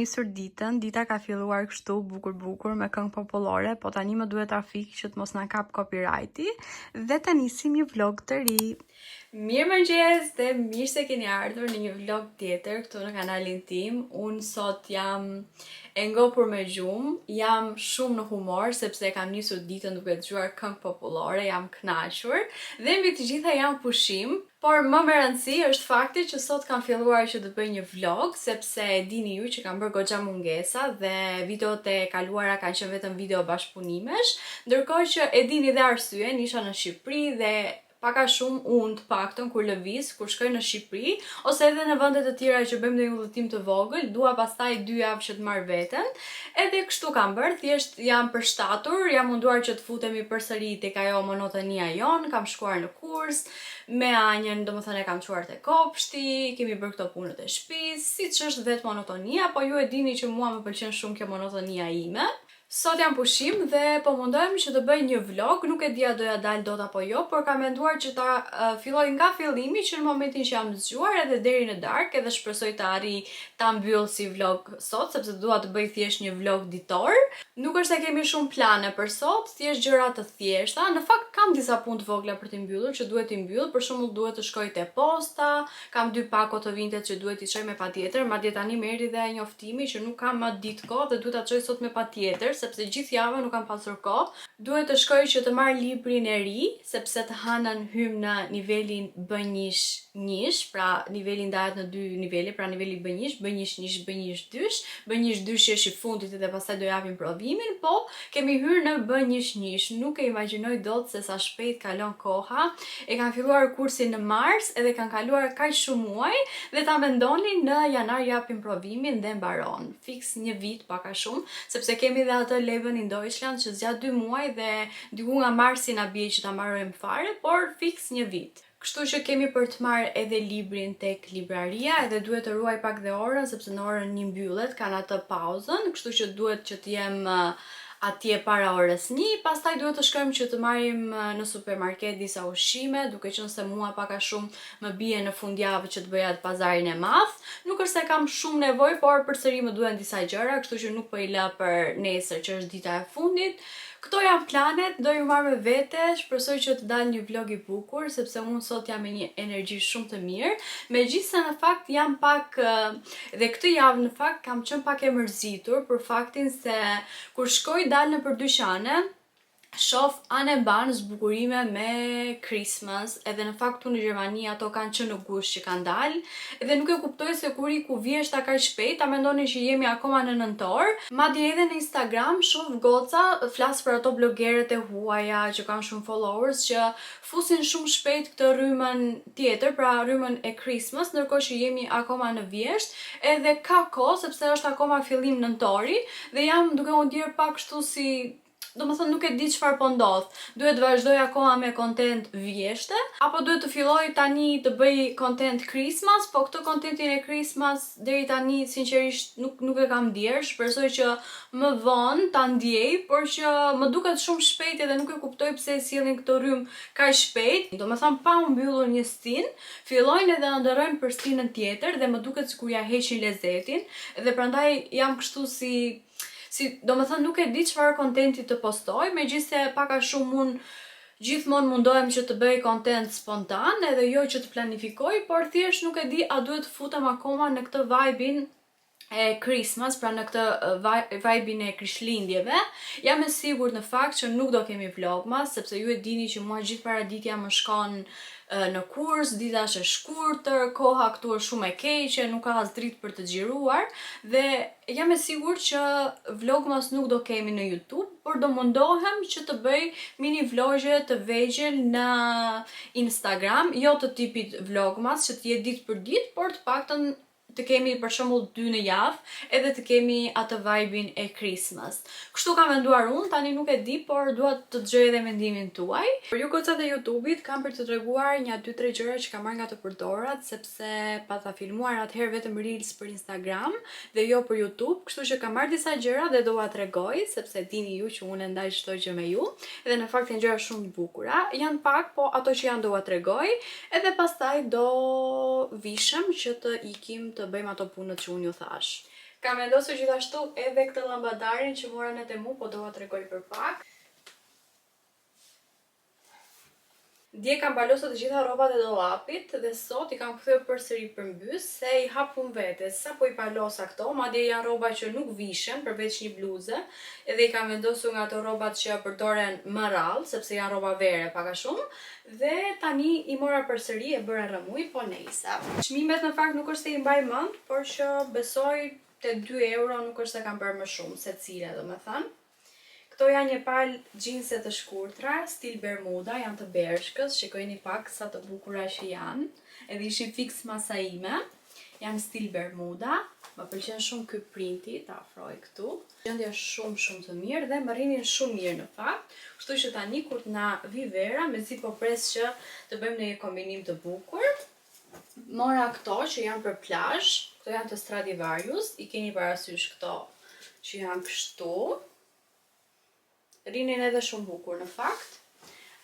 nisur ditën, dita ka filluar kështu bukur me këngë popullore, po tani më duhet trafik që të mos na kap copyrighti dhe ta nisim një vlog të ri. Mirëmëngjes dhe mirë se keni ardhur në një vlog tjetër këtu në kanalin tim. Unë sot jam e ngopur me gjumë, jam shumë në humor sepse kam nisur ditën duke dëgjuar këngë popullore, jam kënaqur dhe mbi të gjitha jam pushim. Por më me rëndësi është fakti që sot kam filluar që të bëj një vlog, sepse e dini ju që kam bërë goxha mungesa dhe videot e kaluara kanë qenë vetëm video bashkëpunimesh, ndërkohë që e dini dhe arsyen, isha në Shqipëri dhe paka shumë unë të paktën kur lëviz, kur shkoj në Shqipëri, ose edhe në vende të tjera që bëjmë një udhëtim të vogël, dua pastaj 2 javë që të marr veten. Edhe kështu kam bërë, thjesht jam përshtatur, jam munduar që të futemi përsëri tek ajo monotonia jon, kam shkuar në kurs, me Anjën, domethënë e kam çuar te kopshti, kemi bërë këto punët e shtëpisë, siç është vetë monotonia, po ju e dini që mua më pëlqen shumë kjo monotonia ime. Sot jam pushim dhe po mundohem që të bëj një vlog, nuk e di a doja dal dot apo jo, por kam menduar që ta filloj nga fillimi, që në momentin që jam zgjuar edhe deri në darkë, edhe shpresoj të arrij ta mbyll si vlog sot, sepse dua të bëj thjesht një vlog ditor. Nuk është se kemi shumë plane për sot, thjesht gjëra të thjeshta. Në fakt kam disa punë të vogla për t'i mbyllur, që duhet t'i mbyll, për shembull duhet të shkoj te posta, kam 2 pako të vintet që duhet t'i çoj me patjetër, madje tani më erdhi dhe njoftimi që nuk kam më ditë kohë dhe duhet ta çoj sot me patjetër, sepse gjithë javën nuk kam pasur kohë. Duhet të shkoj që të marr librin e ri, sepse të hënën hym në nivelin B1-1, pra niveli ndahet në 2 nivele, pra niveli B1, B1-1, B1-2, B1-2 është i fundit dhe pastaj do japim provimin, po kemi hyrë në B1-1. Nuk e imagjinoj dot se sa shpejt kalon koha. E kam filluar kursin në mars edhe kanë kaluar kaq shumë muaj dhe ta mendoni në janar japim provimin dhe mbaron. Fiks një vit paka shumë, sepse kemi dhe atë Leben in Deutschland që zgjat 2 muaj dhe diku nga marsi na bie që ta mbarojmë fare, por fiks një vit. Kështu që kemi për të marrë edhe librin tek libraria, edhe duhet të ruaj pak dhe orën, sepse në orën 1 mbyllet, kanë atë pauzën, kështu që duhet që të jem atje para orës 1, pastaj duhet të shkojmë që të marrim në supermarket disa ushqime, duke qenë se mua paka shumë më bie në fundjavë që të bëja atë pazarin e madh. Nuk është se kam shumë nevojë, por përsëri më duhen disa gjëra, kështu që nuk po i lë për nesër që është dita e fundit. Këto janë planet, do ju marr me vete, shpresoj që të dalë një vlog i bukur, sepse unë sot jam me një energji shumë të mirë, megjithëse në fakt jam pak, dhe këtë javë në fakt kam qenë pak e mërzitur për faktin se kur shkoj dal në për dyqane, shoh anë ban zbukurime me Christmas, edhe në fakt unë në Gjermani ato kanë qenë në gusht që kanë dalë, edhe nuk e kuptoj se kur i ku vjeshta kaq shpejt, ta mendoni që jemi akoma në nëntor. Madje edhe në Instagram shoh goca, flas për ato blogeret e huaja që kanë shumë followers, që fusin shumë shpejt këtë rrymën tjetër, pra rrymën e Christmas, ndërkohë që jemi akoma në vjesht, edhe ka kohë sepse është akoma fillim nëntori dhe jam duke u ndier pak kështu si domethënë nuk e di çfarë po ndodh. Duhet të vazhdoj akoma me content vjeshte, apo duhet të filloj tani të bëj content Christmas, po këtë contentin e Christmas deri tani sinqerisht nuk e kam ndier, shpresoj që më vonë ta ndjej, por që më duket shumë shpejt edhe nuk e kuptoj pse e sillin këtë rrymë kaq shpejt. Domethënë pa u mbyllur një stin, fillojnë edhe ndërrojnë për stinën tjetër dhe më duket sikur ja heqin lezetin, dhe prandaj jam kështu domethënë nuk e di çfarë kontenti të postoj, megjithëse paka shumë unë gjithmonë mundohem që të bëj kontent spontan edhe jo që të planifikoj, por thjesht nuk e di a duhet të futem akoma në këtë vibe-in e Christmas, pra në këtë vibe-in e Krishtlindjeve. Jam e sigurt në fakt që nuk do kemi vlogmas, sepse ju e dini që mua gjithë paraditja më shkon në kurs, dita është e shkurtër, koha këtu është shumë e keqe, nuk ka as dritë për të xhiruar dhe jam e sigurt që vlogmas nuk do kemi në YouTube, por do mundohem që të bëj mini vlogje të vegjël në Instagram, jo të tipit vlogmas që të jetë ditë për ditë, por të paktën të kemi për shembull 2 në javë, edhe të kemi atë vibe-in e Christmas. Kështu kam menduar unë, tani nuk e di, por dua të dëgjoj edhe mendimin tuaj. Për ju gocat e YouTube-it kam për të treguar një 2-3 gjëra që kam marrë nga të përdorat, sepse pata filmuar atëherë vetëm Reels për Instagram dhe jo për YouTube, kështu që kam marrë disa gjëra dhe do ua tregoj, sepse dini ju që unë ndaj çdo gjë me ju, dhe në fakt janë gjëra shumë të bukura. Janë pak, po ato që janë do ua tregoj, edhe pastaj do vishem që të ikim të bëjmë ato punët që unë ju thash. Kam vendosur gjithashtu edhe këtë llambadarin që mora në Temu, po dova t'rregoj për pak. Dje kam balosur të gjitha rrobat e dollapit dhe sot I kam kthyer përsëri përmbys se I hapun vetes. Sa po I palosa këto, madje janë rroba që nuk vishen përveç një bluze, edhe I kam vendosur nga ato rrobat që përdoren më rrallë, sepse janë rroba vere pak a shumë, dhe tani I mora përsëri e bëra rëmuj, po nejse. Çmimet në fakt nuk është se I mbaj mend, por që besoj te 2 euro nuk është se kam bërë më shumë secila, domethënë. Këto janë një palë gjinse të shkurtra, stil Bermuda, janë të bershkës, shikojeni pak sa të bukura që janë, edhe ishin fix masa ime, janë stil Bermuda, më pëlqen shumë ky printi, ta afroj këtu, gjendja shumë të mirë dhe më rrinin shumë mirë në fakt, kështu që tani kur na vi vera, mezi po pres që të bëjmë një kombinim të bukur, mora këto që janë për plazh, këto janë të Stradivarius, I keni parasysh këto që janë kështu. Rinin edhe shumë bukur në fakt.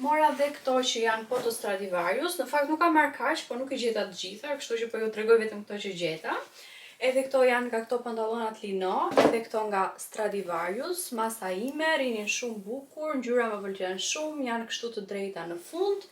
Mora dhe këto që janë po të Stradivarius, në fakt nuk kam marrë kaq, po nuk I gjeta të gjitha, kështu që po ju tregoj vetëm këto që gjeta. Edhe këto janë nga këto pantallonat lino, edhe këto nga Stradivarius, masa ime, rinin shumë bukur, ngjyra më pëlqen shumë, janë kështu të drejta në fund.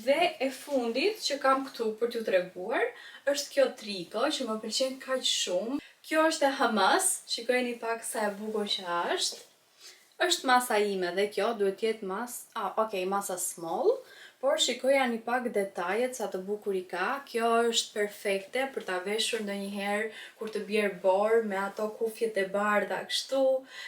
Dhe e fundit që kam këtu për t'ju treguar, është kjo triko që më pëlqen kaq shumë. Kjo është e Hamas, shikojeni pak sa e bukur që është. Është masa ime dhe kjo duhet jetë masa small, por shikoja një pak detajet sa të bukur I ka. Kjo është perfekte për ta veshur ndonjëherë kur të bjerë borë me ato kufjet e bardha kështu,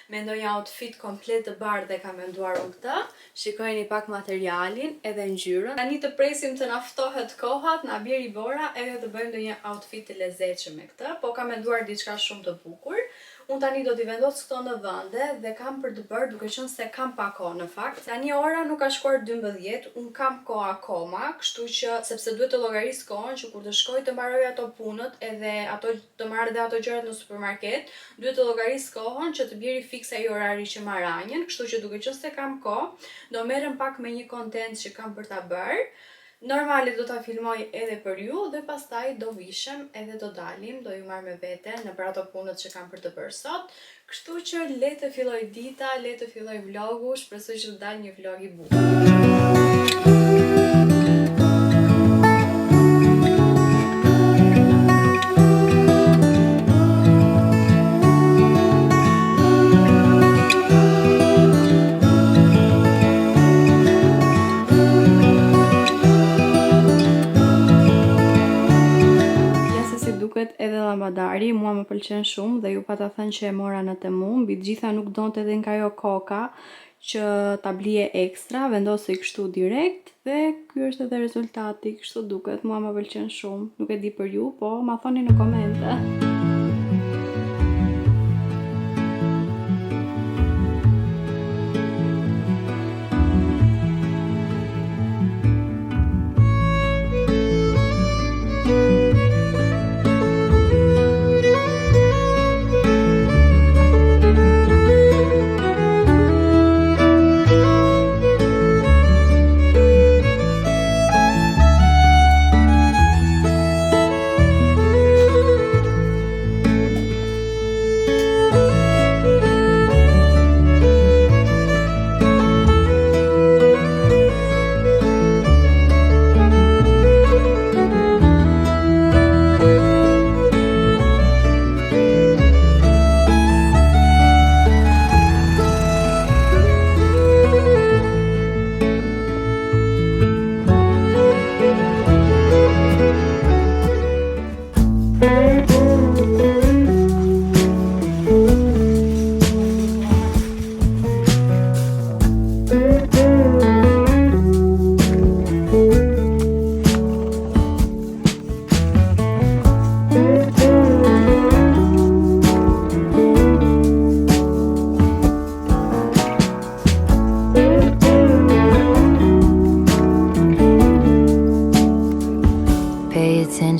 me ndonjë outfit komplet të bardhë kam menduar unë këtë. Shikojeni pak materialin edhe ngjyrën. Tani të presim të na ftohet koha, na bjeri bora edhe të bëjmë ndonjë outfit të lezetshëm me këtë, po kam menduar diçka shumë të bukur. Unë tani do t'i vendos këto në vende dhe kam për të bërë duke qenë se kam pa kohë në fakt. Tani ora nuk ka shkuar 12, unë kam kohë akoma, kështu që sepse duhet të llogaris kohën që kur të shkoj të mbaroj ato punët edhe ato të marr dhe ato gjërat në supermarket, duhet të llogaris kohën që të bjeri fikse ai orari që marranjen, kështu që duke qenë se kam kohë, do merrem pak me një content që kam për ta bërë. Normalisht do ta filmoj edhe për ju dhe pastaj do vishem edhe do dalim, do ju marr me vete në për ato punët që kam për të bërë sot. Kështu që le të filloj dita, le të filloj vlogu, shpresoj që të dalë një vlog I bukur. Edhe llambadari, mua më pëlqen shumë dhe ju pata thënë që e mora në Temu, mbi të gjitha nuk donte edhe nga ajo koka që ta blije ekstra, vendosoj kështu direkt dhe ky është edhe rezultati, kështu duket, mua më pëlqen shumë, nuk e di për ju, po ma thoni në komente.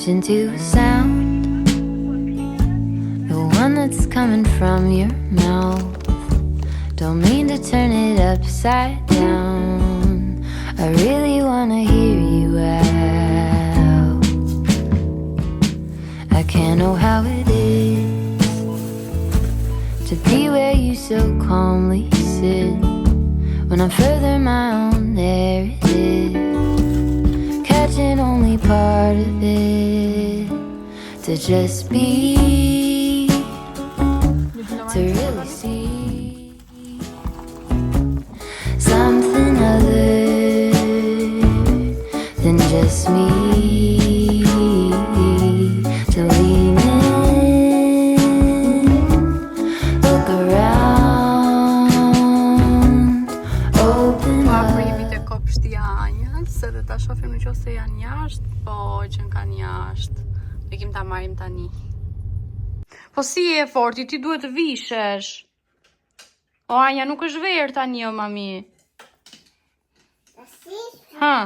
attention to sound, the one that's coming from your mouth. Don't mean to turn it upside down, I really wanna hear you out. I can't know how it is, to be where you so calmly sit. When I'm further my own, there it is, catching only part of it. To just be, to really see something other than just me. To lean in, look around, open Pa up. jemi te kopshti i anjës, edhe ta shohim nëse janë jashtë, po që kanë jashtë. Ikim ta marrim tani. Po si e forti, ti duhet të vishesh. O Anja, nuk është verë tani o mami. Ha?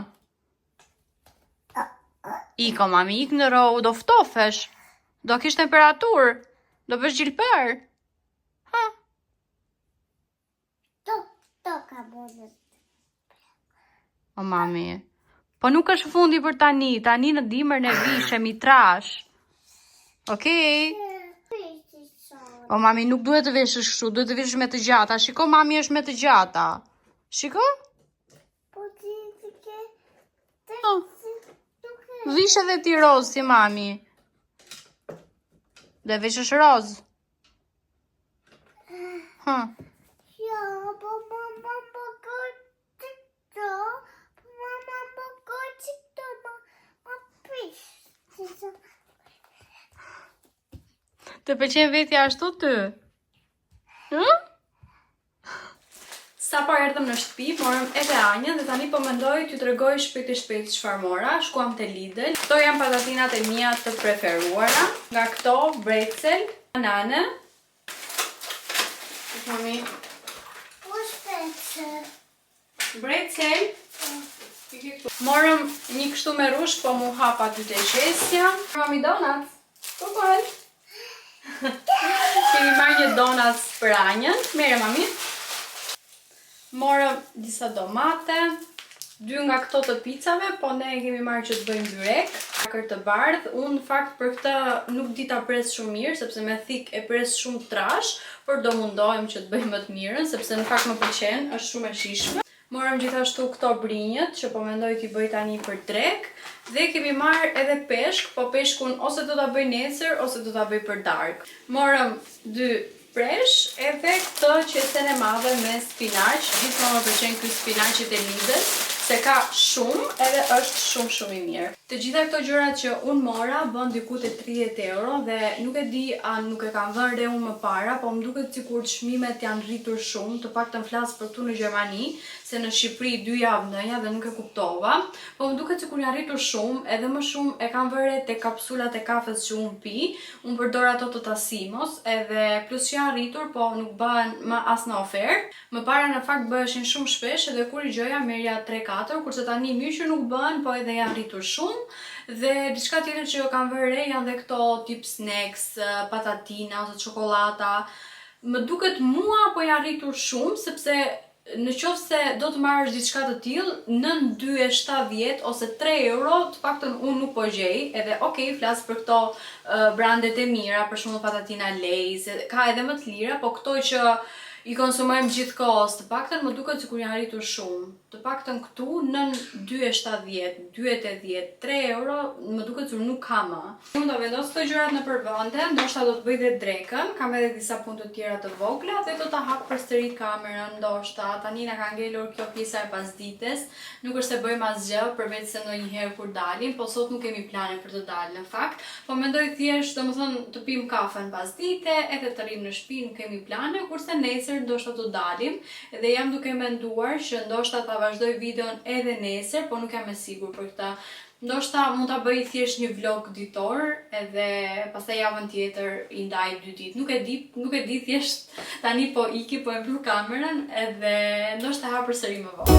Iko mami, ik në ro, do ftofesh. Do kish temperaturë. Do bësh gjilper. Ha? O mami. Po nuk është fundi për tani. Tani në dimër ne vishem i trash. Okej? O mami, nuk duhet të veshësh kështu, duhet të veshësh me të gjata. Shiko, mami është me të gjata. Shiko? Oh. Vish edhe ti roz si mami. Dhe veshësh roz. Ha. Të pëlqen vetja ashtu ty? Sa pa erdhëm në shtëpi, morëm edhe Anjën dhe tani po mendoj t'ju tregoj shpejt çfarë mora. Shkuam te Lidl. Këto janë patatinat e mia të preferuara. Nga këto brezel, banane. Mami. Brezel. Morëm një kështu me rush, po mu hapa ty te qesja. Mami donuts. Kupal. Kemi marrë një donuts për Anjën. Mere mami. Morëm disa domate, 2 nga këto të picave, po ne kemi marrë që të bëjmë byrek, të bardh. Unë në fakt për këtë nuk di ta pres shumë mirë, sepse me thik e pres shumë trash, por do mundohem që të bëjmë më të mirën, sepse në fakt më pëlqen, është shumë e shishme. Morëm gjithashtu këto brinjët, që po mendoj t'i bëj tani për drek, dhe kemi marrë edhe peshk, po peshkun ose do ta bëj nesër, ose do ta bëj për darkë. Morëm 2 fresh, edhe këtë qesen e madhe me spinaq. Gjithmonë më pëlqen ky spinaqit e Lidl, se ka shumë edhe është shumë i mirë. Të gjitha këto gjërat që unë mora bën diku te 30 euro dhe nuk e di a nuk e kam vënë re unë më para, po më duket sikur çmimet janë rritur shumë, të paktën flas për këtu në Gjermani, se në Shqipëri 2 javë nëja dhe nuk e kuptova, po më duket sikur janë rritur shumë, edhe më shumë e kam vënë re te kapsulat e kafes që unë pi, unë përdor ato të Tasimos, edhe plus që janë rritur, po nuk bëhen më as në ofertë. Më para në fakt bëheshin shumë shpesh edhe kur i gjoja merja 3-4, kurse tani mirë që nuk bëhen, po edhe janë rritur shumë. Dhe diçka tjetër që jo kam vënë re janë dhe këto tip snacks, patatina ose çokolata. Më duket mua po janë rritur shumë, sepse në qoftë se do të marrësh diçka të tillë, nën 2,70 ose 3 euro, të paktën unë nuk po gjej, edhe okay, flas për këto brandet e mira, për shembull patatina Lay's, ka edhe më të lira, po këto që i konsumojmë gjithkohës, të paktën më duket sikur janë rritur shumë. Të paktën këtu nën 2,70, 2,80, 3 euro, më duket sikur nuk ka më. Unë do vendos këto gjërat në përbënde, ndoshta do të bëj dhe drekën, kam edhe disa punë të tjera të vogla dhe do ta hap përsëri kamerën, ndoshta tani na ka ngelur kjo pjesa e pasdites. Nuk është se bëjmë asgjë, përveç se ndonjëherë kur dalim, po sot nuk kemi plane për të dalë në fakt. Po mendoj thjesht, domethënë, të pim kafen pasdite, edhe të rrim në shtëpi, nuk kemi plane, kurse nesër ndoshta të dalim, dhe jam duke menduar që ndoshta ta vazhdoj videon edhe nesër, po nuk jam e sigurt për këtë. Ndoshta mund ta bëj thjesht një vlog ditor, edhe pastaj javën tjetër i ndaj 2 ditë. Nuk e di thjesht tani po iki, po e mbyll kamerën, edhe ndoshta ha përsëri më vonë.